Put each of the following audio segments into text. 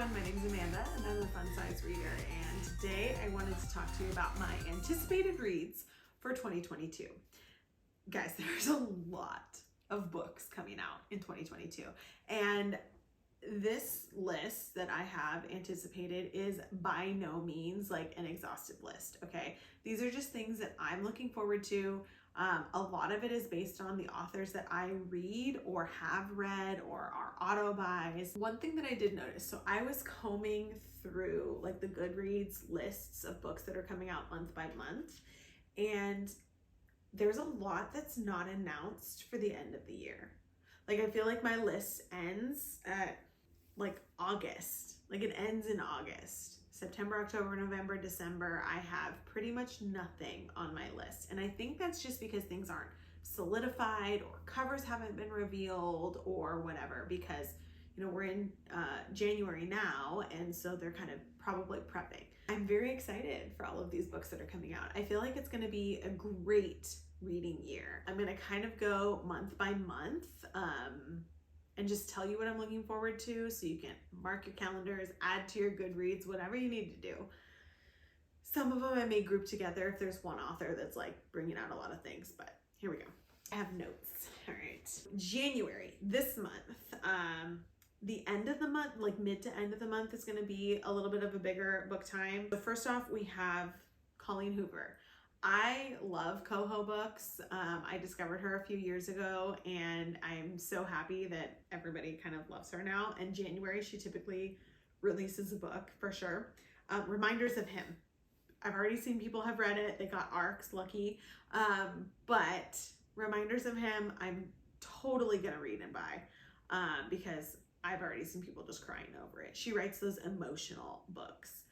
everyone, my name is Amanda and I'm a Fun Size Reader, and today I wanted to talk to you about my anticipated reads for 2022. Guys, there's a lot of books coming out in 2022, and this list that I have anticipated is by no means like an exhaustive list, okay? These are just things that I'm looking forward to. A lot of it is based on the authors that I read or have read or are auto buys. One thing that I did notice, so I was combing through like the Goodreads lists of books that are coming out month by month, and there's a lot that's not announced for the end of the year. Like, I feel like my list ends at like August, like it ends in August. September, October, November, December, I have pretty much nothing on my list. And I think that's just because things aren't solidified or covers haven't been revealed or whatever, because, you know, we're in January now, and so they're kind of probably prepping. I'm very excited for all of these books that are coming out. I feel like it's going to be a great reading year. I'm going to kind of go month by month, and just tell you what I'm looking forward to, so you can mark your calendars, add to your Goodreads, whatever you need to do. Some of them I may group together if there's one author that's like bringing out a lot of things, but here we go. I have notes. All right. January, this month, the end of the month, like mid to end of the month, is going to be a little bit of a bigger book time. But first off, we have Colleen Hoover. I love Coho books. I discovered her a few years ago, and I'm so happy that everybody kind of loves her now. And January, she typically releases a book for sure. Reminders of Him. I've already seen people have read it. They got ARCs, lucky. But Reminders of Him, I'm totally gonna read and buy because I've already seen people just crying over it. She writes those emotional books.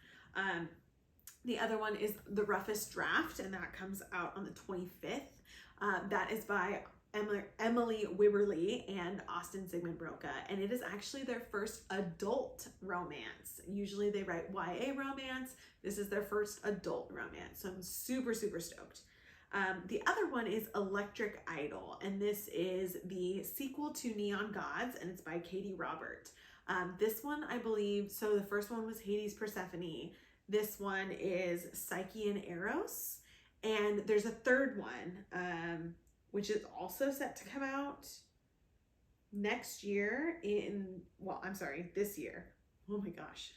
The other one is The Roughest Draft, and that comes out on the 25th. That is by Emily Wibberley and Austin Sigmund Broca, and it is actually their first adult romance. Usually they write YA romance. This is their first adult romance, so I'm super, super stoked. The other one is Electric Idol, and this is the sequel to Neon Gods, and it's by Katie Robert. This one, I believe, so the first one was Hades Persephone. This one is Psyche and Eros, and there's a third one, which is also set to come out next year this year. Oh my gosh,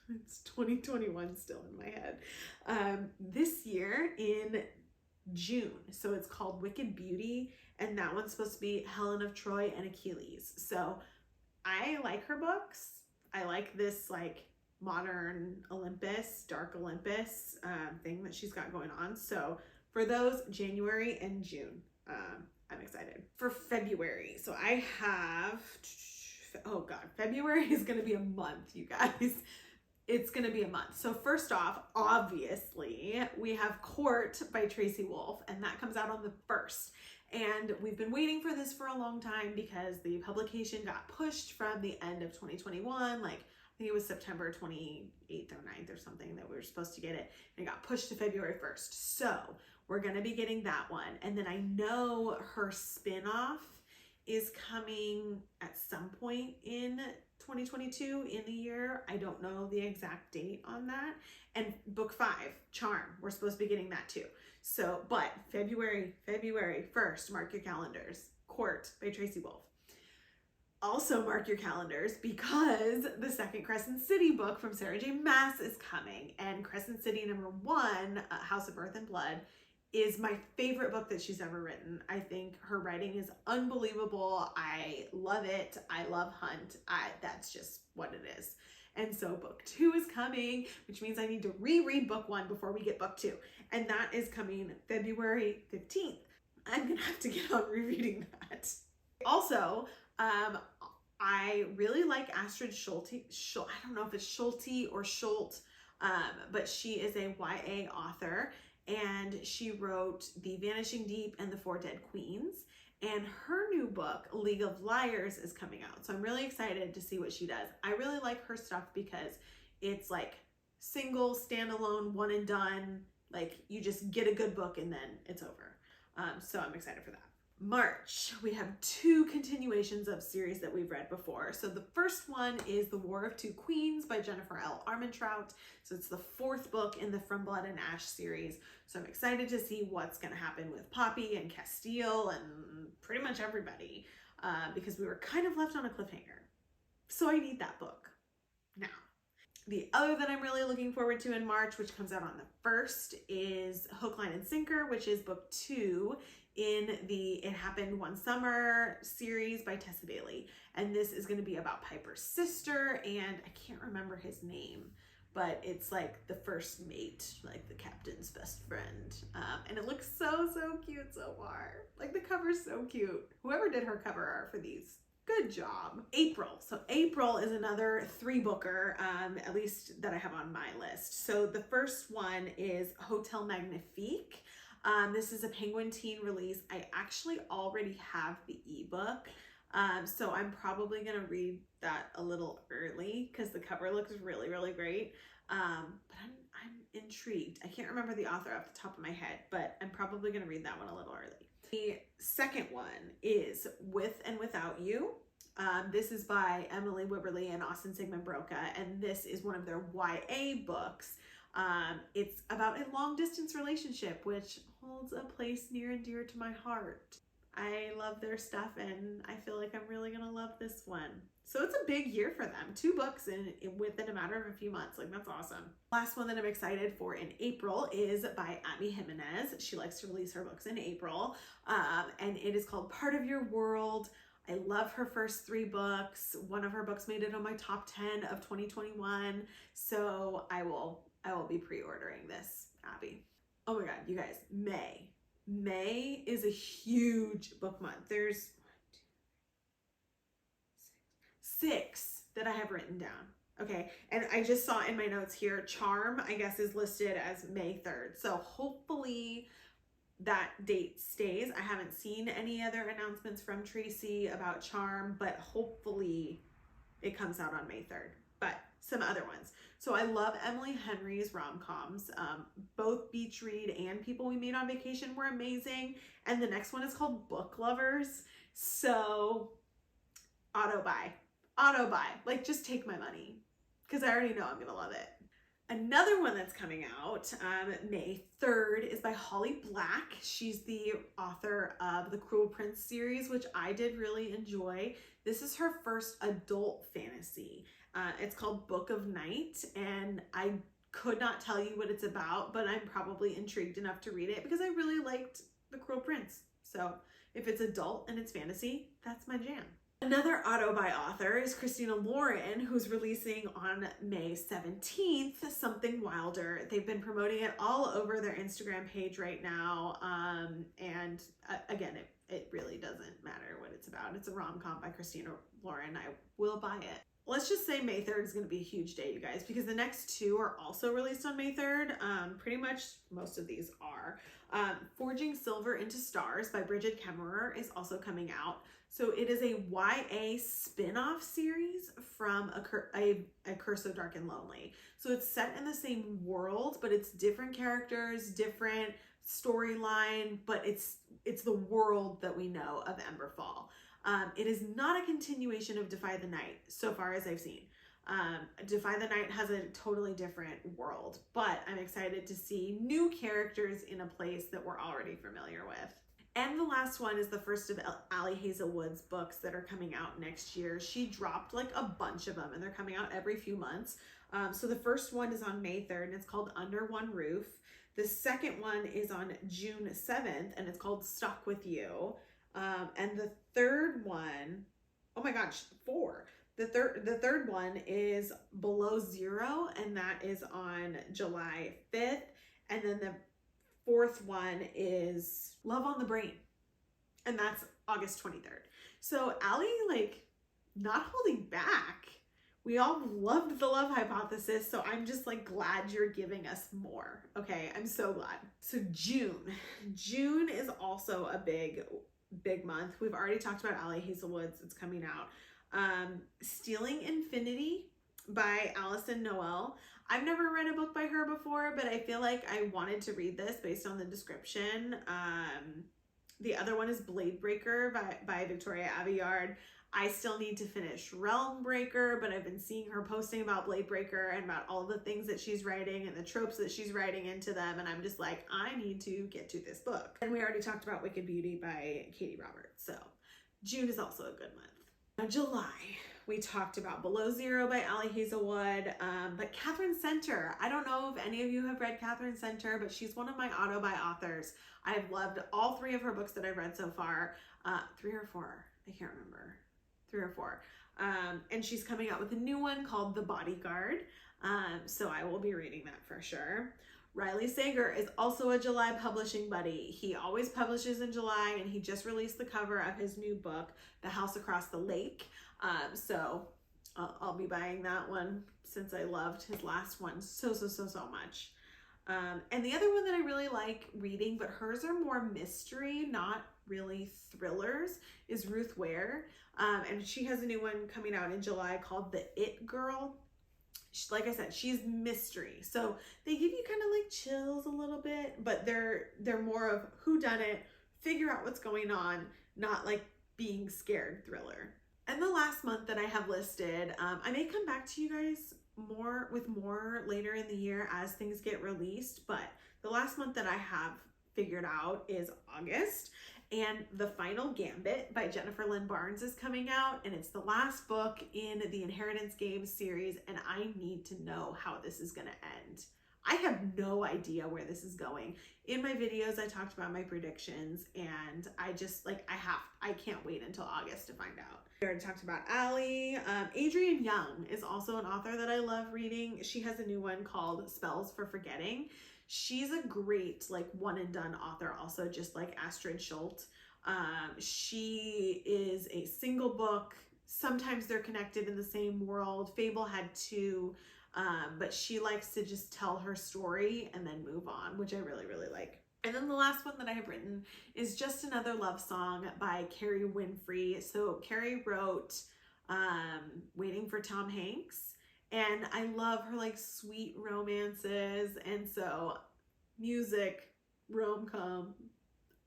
it's 2021 still in my head. This year in June, so it's called Wicked Beauty, and that one's supposed to be Helen of Troy and Achilles. So I like her books. I like this like modern Olympus, dark Olympus thing that she's got going on. So for those, January and June, I'm excited. For February, so I have, oh God, February is gonna be a month, you guys. It's gonna be a month. So first off, obviously, we have Court by Tracy Wolff, and that comes out on the 1st. And we've been waiting for this for a long time because the publication got pushed from the end of 2021, like I think it was September 28th or 9th or something that we were supposed to get it, and it got pushed to February 1st. So we're gonna be getting that one. And then I know her spin-off is coming at some point in 2022 in the year. I don't know the exact date on that. And book 5, Charm, we're supposed to be getting that too. So, but February 1st, mark your calendars. Court by Tracy Wolff. Also mark your calendars because the second Crescent City book from Sarah J. Maas is coming, and Crescent City #1, House of Earth and Blood, is my favorite book that she's ever written. I think her writing is unbelievable. I love it. I love Hunt. That's just what it is. And so book 2 is coming, which means I need to reread book 1 before we get book 2. And that is coming February 15th. I'm gonna have to get on rereading that. Also, I really like Astrid Schulte. I don't know if it's Schulte or Schult, but she is a YA author, and she wrote The Vanishing Deep and The Four Dead Queens. And her new book, League of Liars, is coming out. So I'm really excited to see what she does. I really like her stuff because it's like single, standalone, one and done. Like, you just get a good book and then it's over. So I'm excited for that. March, we have two continuations of series that we've read before. So the first one is The War of Two Queens by Jennifer L. Armentrout. So it's the fourth book in the From Blood and Ash series. So I'm excited to see what's going to happen with Poppy and Castile and pretty much everybody, because we were kind of left on a cliffhanger. So I need that book now. The other that I'm really looking forward to in March, which comes out on the 1st, is Hook, Line, and Sinker, which is book 2 in the It Happened One Summer series by Tessa Bailey. And this is going to be about Piper's sister, and I can't remember his name, but it's like the first mate, like the captain's best friend. And it looks so cute so far. Like the cover's so cute. Whoever did her cover art for these, good job. April. So April is another 3-booker, at least that I have on my list. So the first one is Hotel Magnifique. This is a Penguin Teen release. I actually already have the ebook. So I'm probably going to read that a little early because the cover looks really great. But I'm intrigued. I can't remember the author off the top of my head, but I'm probably going to read that one a little early. The second one is With and Without You. This is by Emily Wibberley and Austin Sigmund Broca, and this is one of their YA books. It's about a long distance relationship, which holds a place near and dear to my heart. I love their stuff, and I feel like I'm really gonna love this one. So it's a big year for them. 2 books within a matter of a few months. Like, that's awesome. Last one that I'm excited for in April is by Abby Jimenez. She likes to release her books in April, and it is called Part of Your World. I love her first 3 books. One of her books made it on my top 10 of 2021. So I will be pre-ordering this, Abby. Oh my God, you guys, May is a huge book month. There's 6 that I have written down. Okay, and I just saw in my notes here, Charm, I guess, is listed as May 3rd. So hopefully that date stays. I haven't seen any other announcements from Tracy about Charm, but hopefully it comes out on May 3rd. But some other ones. So I love Emily Henry's rom-coms. Both Beach Read and People We Meet on Vacation were amazing. And the next one is called Book Lovers. So auto buy. Like, just take my money because I already know I'm going to love it. Another one that's coming out May 3rd is by Holly Black. She's the author of the Cruel Prince series, which I did really enjoy. This is her first adult fantasy. It's called Book of Night, and I could not tell you what it's about, but I'm probably intrigued enough to read it because I really liked the Cruel Prince. So if it's adult and it's fantasy, that's my jam. Another auto-buy author is Christina Lauren, who's releasing on May 17th, Something Wilder. They've been promoting it all over their Instagram page right now. And again, it really doesn't matter what it's about. It's a rom-com by Christina Lauren. I will buy it. Let's just say May 3rd is going to be a huge day, you guys, because the next 2 are also released on May 3rd. Pretty much most of these are. Forging Silver into Stars by Bridget Kemmerer is also coming out. So it is a YA spin-off series from a Curse of Dark and Lonely. So it's set in the same world, but it's different characters, different storyline, but it's the world that we know of Emberfall. It is not a continuation of Defy the Night, so far as I've seen. Defy the Night has a totally different world, but I'm excited to see new characters in a place that we're already familiar with. And the last one is the first of Allie Hazelwood's books that are coming out next year. She dropped like a bunch of them, and they're coming out every few months. So the first one is on May 3rd, and it's called Under One Roof. The second one is on June 7th, and it's called Stuck With You. And the third one, oh my gosh, 4. The third one is Below Zero, and that is on July 5th. And then the 4th one is Love on the Brain, and that's August 23rd. So Allie, like, not holding back. We all loved The Love Hypothesis, so I'm just like glad you're giving us more. Okay, I'm so glad. So June is also a big month. We've already talked about Allie Hazelwood's. It's coming out. Stealing Infinity by Alison Noel. I've never read a book by her before, but I feel like I wanted to read this based on the description. The other one is Blade Breaker by Victoria Aveyard. I still need to finish Realm Breaker, but I've been seeing her posting about Blade Breaker and about all the things that she's writing and the tropes that she's writing into them. And I'm just like, I need to get to this book. And we already talked about Wicked Beauty by Katie Roberts. So June is also a good month. Now, July, we talked about Below Zero by Ali Hazelwood, but Catherine Center. I don't know if any of you have read Catherine Center, but she's one of my auto-buy authors. I've loved all 3 of her books that I've read so far. 3 or 4, I can't remember. 3 or 4. And she's coming out with a new one called The Bodyguard. So I will be reading that for sure. Riley Sager is also a July publishing buddy. He always publishes in July, and he just released the cover of his new book, The House Across the Lake. So I'll be buying that one since I loved his last one so much. And the other one that I really like reading, but hers are more mystery, not really thrillers, is Ruth Ware. And she has a new one coming out in July called The It Girl. Like I said, she's mystery. So they give you kind of like chills a little bit, but they're more of whodunit, figure out what's going on, not like being scared thriller. And the last month that I have listed, I may come back to you guys with more later in the year as things get released, but the last month that I have figured out is August, and The Final Gambit by Jennifer Lynn Barnes is coming out, and it's the last book in the Inheritance Games series, and I need to know how this is going to end. I have no idea where this is going. In my videos, I talked about my predictions, and I just I can't wait until August to find out. We already talked about Allie. Adrienne Young is also an author that I love reading. She has a new one called Spells for Forgetting. She's a great one and done author, also just like Astrid Schultz. She is a single book. Sometimes they're connected in the same world. Fable had 2. But she likes to just tell her story and then move on, which I really like. And then the last one that I have written is Just Another Love Song by Carrie Winfrey. So Carrie wrote Waiting for Tom Hanks, and I love her sweet romances, and so music, rom-com,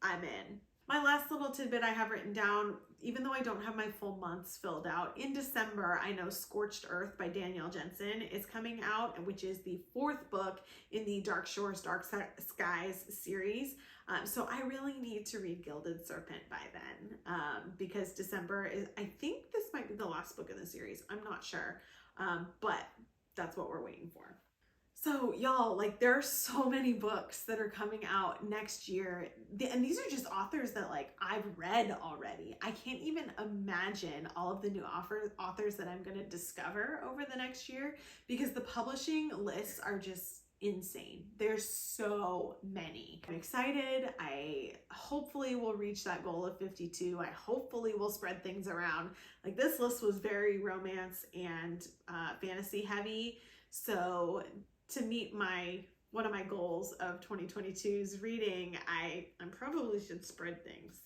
I'm in. My last little tidbit I have written down, even though I don't have my full months filled out, in December, I know Scorched Earth by Danielle Jensen is coming out, which is the 4th book in the Dark Shores, Dark Skies series. So I really need to read Gilded Serpent by then, because December is, I think this might be the last book in the series. I'm not sure, but that's what we're waiting for. So y'all, there are so many books that are coming out next year, and these are just authors that I've read already. I can't even imagine all of the new authors that I'm going to discover over the next year, because the publishing lists are just insane. There's so many. I'm excited. I hopefully will reach that goal of 52. I hopefully will spread things around. This list was very romance and fantasy heavy, so to meet one of my goals of 2022's reading, I probably should spread things.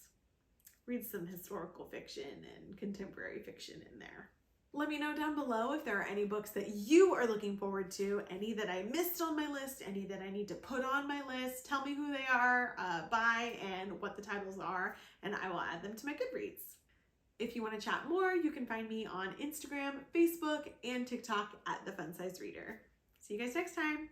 Read some historical fiction and contemporary fiction in there. Let me know down below if there are any books that you are looking forward to, any that I missed on my list, any that I need to put on my list. Tell me who they are by and what the titles are, and I will add them to my Goodreads. If you want to chat more, you can find me on Instagram, Facebook, and TikTok at The Fun Size Reader. See you guys next time.